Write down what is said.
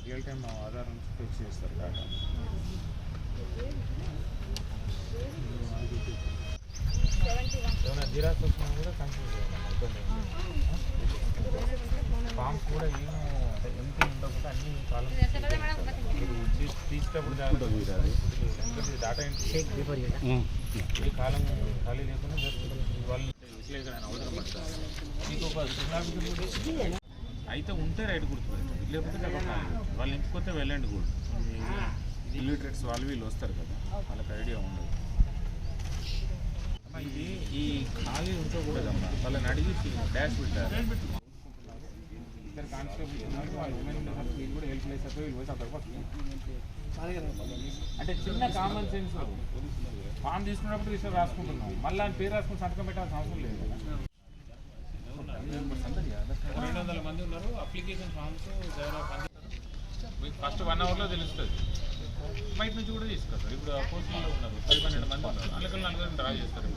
Real time Aadhaar నుంచి fix చేస్తారు data. ఏమైనా జిరాక్స్ వచ్చినా కూడా కన్ఫ్యూజ్ ఇబ్బంది. ఫామ్స్ కూడా ఏమో ఎంపీ ఉండకుండా అన్ని కాలం తీసుకున్నప్పుడు డేటా ఎంట్రీ ఏ కాలం ఖాళీ లేకుండా వాళ్ళు అవసరం పడతారు. మీకు ఒక అయితే ఉంటే రైట్ గుర్తుపెడతారు, లేకపోతే వాళ్ళు నింపుకొస్తే వెళ్ళండి కూడా. ఇల్లిటరేట్స్ వాళ్ళు వీళ్ళు వస్తారు కదా, వాళ్ళకి ఐడియా ఉండదు. అమ్మా ఇది ఈ ఖాళీ ఉంచకూడదమ్మా, వాళ్ళని అడిగి డాష్ పెట్టారు. ఇద్దరు కానిస్టేబుల్స్ ఉన్నారు, వాళ్ళు ఉమెన్ ఉన్నారు, వీళ్ళు కూడా హెల్ప్ చేస్తారు. వీళ్ళు పోయి అక్కడ అంటే చిన్న కామన్ సెన్స్. ఫామ్ తీసుకున్నప్పుడు రిజిస్టర్ రాసుకుంటున్నాం, మళ్ళీ ఆయన పేరు రాసుకుని సంతకం పెట్టాల్సిన అవసరం లేదు కదా. 200 మంది ఉన్నారు, అప్లికేషన్ ఫామ్స్ మీకు ఫస్ట్ 1 అవర్లో తెలుస్తుంది. బయట నుంచి కూడా తీసుకొస్తారు. ఇప్పుడు పోస్టుల్లో ఉన్నారు 10-12 మంది ఉన్నారు, అందుకని 4 డ్రా చేస్తారు.